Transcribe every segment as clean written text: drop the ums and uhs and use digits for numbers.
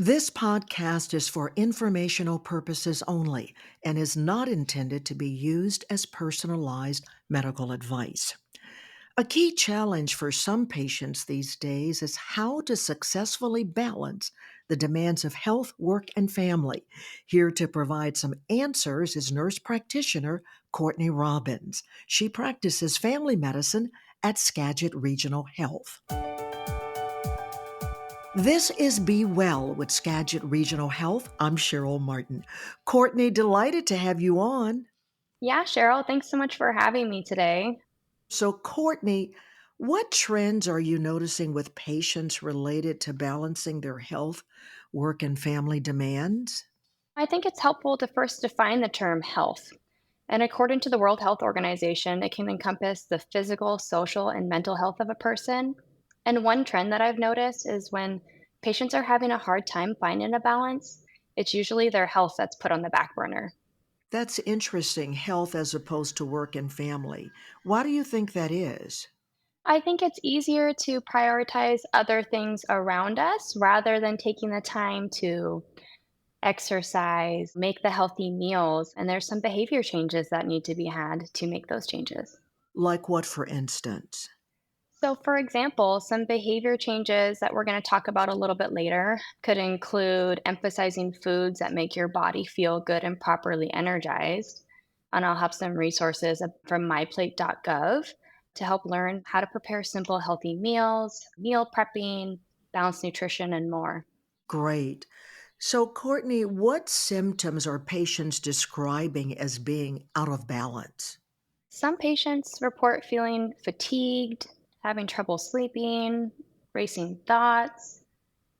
This podcast is for informational purposes only and is not intended to be used as personalized medical advice. A key challenge for some patients these days is how to successfully balance the demands of health, work, and family. Here to provide some answers is nurse practitioner Courtney Robbins. She practices family medicine at Skagit Regional Health. This is Be Well with Skagit Regional Health. I'm Cheryl Martin. Courtney, delighted to have you on. Yeah, Cheryl, thanks so much for having me today. So, Courtney, what trends are you noticing with patients related to balancing their health, work, and family demands? I think it's helpful to first define the term health. And according to the World Health Organization, it can encompass the physical, social, and mental health of a person. And one trend that I've noticed is when patients are having a hard time finding a balance, it's usually their health that's put on the back burner. That's interesting, health as opposed to work and family. Why do you think that is? I think it's easier to prioritize other things around us rather than taking the time to exercise, make the healthy meals, and there's some behavior changes that need to be had to make those changes. Like what, for instance? So, for example, some behavior changes that we're going to talk about a little bit later could include emphasizing foods that make your body feel good and properly energized. And I'll have some resources from myplate.gov to help learn how to prepare simple, healthy meals, meal prepping, balanced nutrition, and more. Great. So, Courtney, what symptoms are patients describing as being out of balance? Some patients report feeling fatigued, having trouble sleeping, racing thoughts,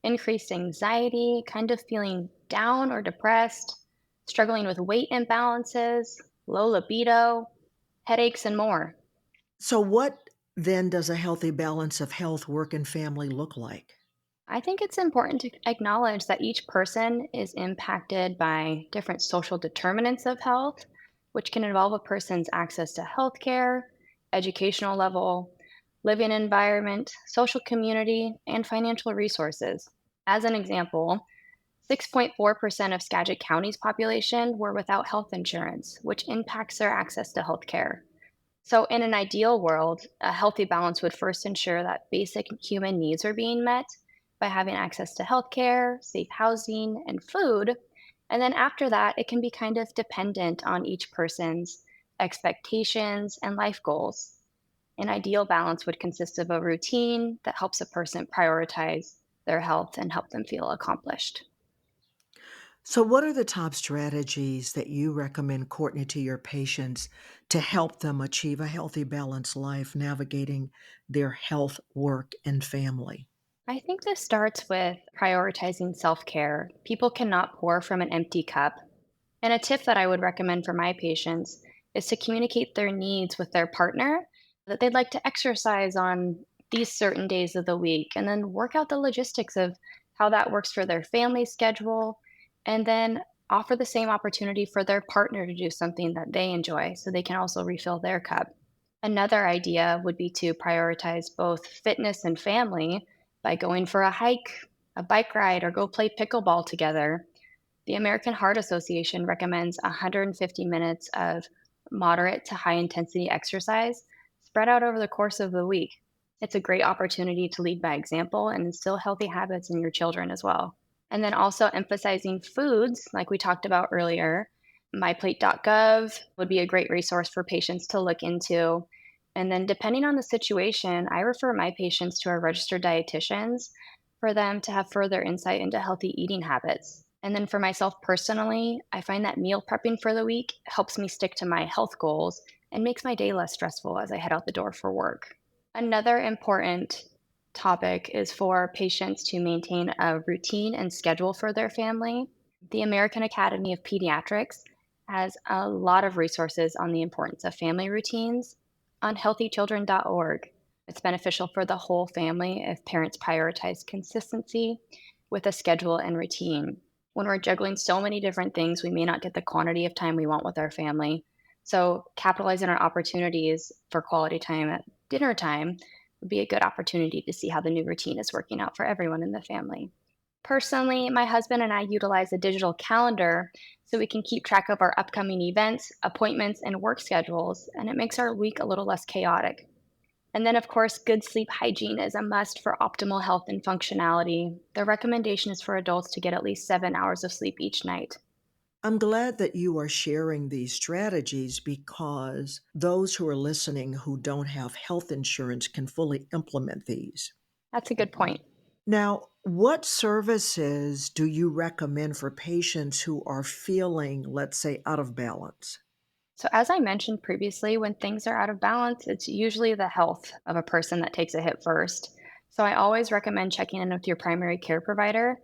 increased anxiety, kind of feeling down or depressed, struggling with weight imbalances, low libido, headaches, and more. So, what then does a healthy balance of health, work, and family look like? I think it's important to acknowledge that each person is impacted by different social determinants of health, which can involve a person's access to healthcare, educational level, living environment, social community, and financial resources. As an example, 6.4% of Skagit County's population were without health insurance, which impacts their access to healthcare. So, in an ideal world, a healthy balance would first ensure that basic human needs are being met by having access to healthcare, safe housing, and food. And then after that, it can be kind of dependent on each person's expectations and life goals. An ideal balance would consist of a routine that helps a person prioritize their health and help them feel accomplished. So, what are the top strategies that you recommend, Courtney, to your patients to help them achieve a healthy, balanced life, navigating their health, work, and family? I think this starts with prioritizing self care. People cannot pour from an empty cup. And a tip that I would recommend for my patients is to communicate their needs with their partner, that they'd like to exercise on these certain days of the week, and then work out the logistics of how that works for their family schedule, and then offer the same opportunity for their partner to do something that they enjoy so they can also refill their cup. Another idea would be to prioritize both fitness and family by going for a hike, a bike ride, or go play pickleball together. The American Heart Association recommends 150 minutes of moderate to high intensity exercise spread out over the course of the week. It's a great opportunity to lead by example and instill healthy habits in your children as well. And then also emphasizing foods, like we talked about earlier. MyPlate.gov would be a great resource for patients to look into. And then, depending on the situation, I refer my patients to our registered dietitians for them to have further insight into healthy eating habits. And then for myself personally, I find that meal prepping for the week helps me stick to my health goals and makes my day less stressful as I head out the door for work. Another important topic is for patients to maintain a routine and schedule for their family. The American Academy of Pediatrics has a lot of resources on the importance of family routines on healthychildren.org. It's beneficial for the whole family if parents prioritize consistency with a schedule and routine. When we're juggling so many different things, we may not get the quantity of time we want with our family. So, capitalizing on opportunities for quality time at dinner time would be a good opportunity to see how the new routine is working out for everyone in the family. Personally, my husband and I utilize a digital calendar so we can keep track of our upcoming events, appointments, and work schedules, and it makes our week a little less chaotic. And then, of course, good sleep hygiene is a must for optimal health and functionality. The recommendation is for adults to get at least 7 hours of sleep each night. I'm glad that you are sharing these strategies because those who are listening who don't have health insurance can fully implement these. That's a good point. Now, what services do you recommend for patients who are feeling, let's say, out of balance? So, as I mentioned previously, when things are out of balance, it's usually the health of a person that takes a hit first. So, I always recommend checking in with your primary care provider.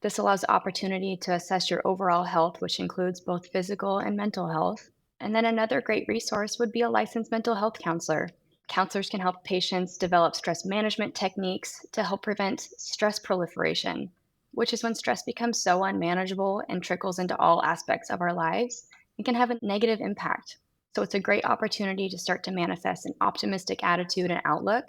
This allows the opportunity to assess your overall health, which includes both physical and mental health. And then another great resource would be a licensed mental health counselor. Counselors can help patients develop stress management techniques to help prevent stress proliferation, which is when stress becomes so unmanageable and trickles into all aspects of our lives and can have a negative impact. So it's a great opportunity to start to manifest an optimistic attitude and outlook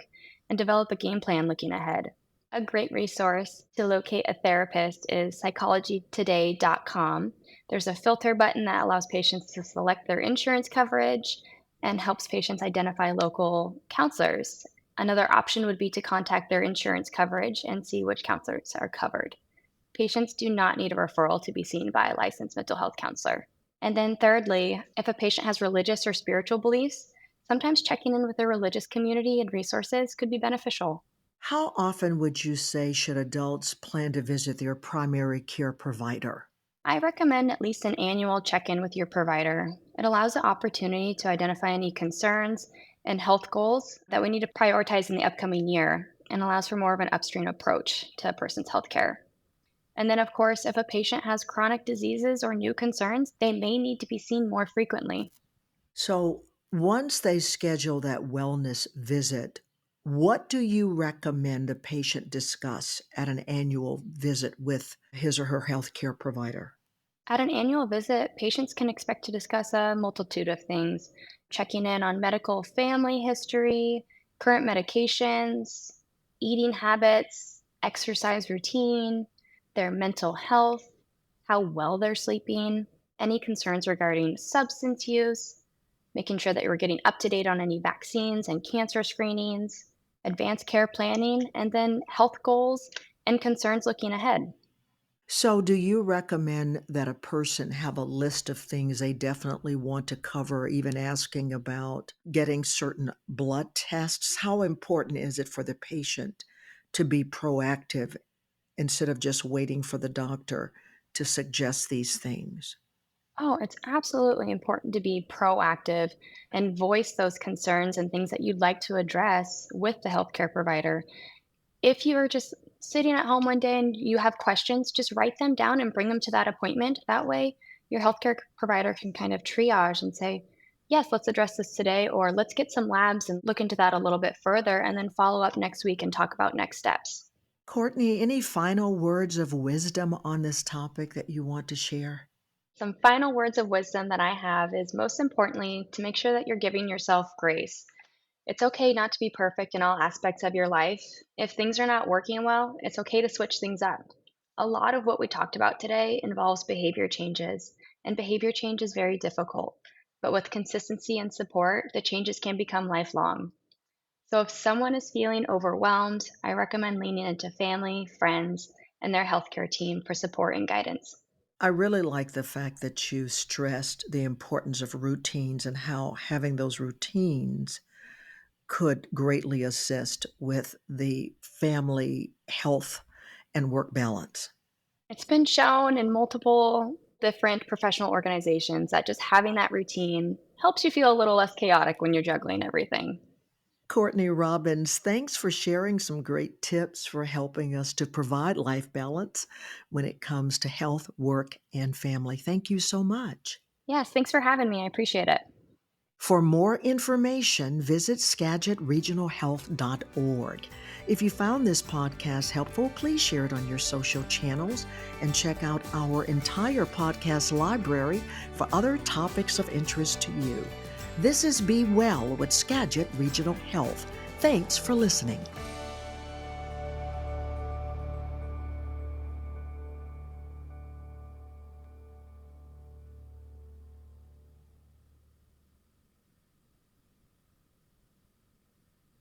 and develop a game plan looking ahead. A great resource to locate a therapist is psychologytoday.com. There's a filter button that allows patients to select their insurance coverage and helps patients identify local counselors. Another option would be to contact their insurance coverage and see which counselors are covered. Patients do not need a referral to be seen by a licensed mental health counselor. And then, thirdly, if a patient has religious or spiritual beliefs, sometimes checking in with their religious community and resources could be beneficial. How often would you say should adults plan to visit their primary care provider? I recommend at least an annual check in with your provider. It allows the opportunity to identify any concerns and health goals that we need to prioritize in the upcoming year and allows for more of an upstream approach to a person's healthcare. And then, of course, if a patient has chronic diseases or new concerns, they may need to be seen more frequently. So, once they schedule that wellness visit, what do you recommend a patient discuss at an annual visit with his or her healthcare provider? At an annual visit, patients can expect to discuss a multitude of things, checking in on medical family history, current medications, eating habits, exercise routine, their mental health, how well they're sleeping, any concerns regarding substance use, making sure that you're getting up to date on any vaccines and cancer screenings, advanced care planning, and then health goals and concerns looking ahead. So, do you recommend that a person have a list of things they definitely want to cover, even asking about getting certain blood tests? How important is it for the patient to be proactive instead of just waiting for the doctor to suggest these things? Oh, it's absolutely important to be proactive and voice those concerns and things that you'd like to address with the healthcare provider. If you are just sitting at home one day and you have questions, just write them down and bring them to that appointment. That way, your healthcare provider can kind of triage and say, yes, let's address this today, or let's get some labs and look into that a little bit further, and then follow up next week and talk about next steps. Courtney, any final words of wisdom on this topic that you want to share? Some final words of wisdom that I have is most importantly to make sure that you're giving yourself grace. It's okay not to be perfect in all aspects of your life. If things are not working well, it's okay to switch things up. A lot of what we talked about today involves behavior changes, and behavior change is very difficult. But with consistency and support, the changes can become lifelong. So if someone is feeling overwhelmed, I recommend leaning into family, friends, and their healthcare team for support and guidance. I really like the fact that you stressed the importance of routines and how having those routines could greatly assist with the family health and work balance. It's been shown in multiple different professional organizations that just having that routine helps you feel a little less chaotic when you're juggling everything. Courtney Robbins, thanks for sharing some great tips for helping us to provide life balance when it comes to health, work, and family. Thank you so much. Yes, thanks for having me. I appreciate it. For more information, visit skagitregionalhealth.org. If you found this podcast helpful, please share it on your social channels and check out our entire podcast library for other topics of interest to you. This is Be Well with Skagit Regional Health. Thanks for listening.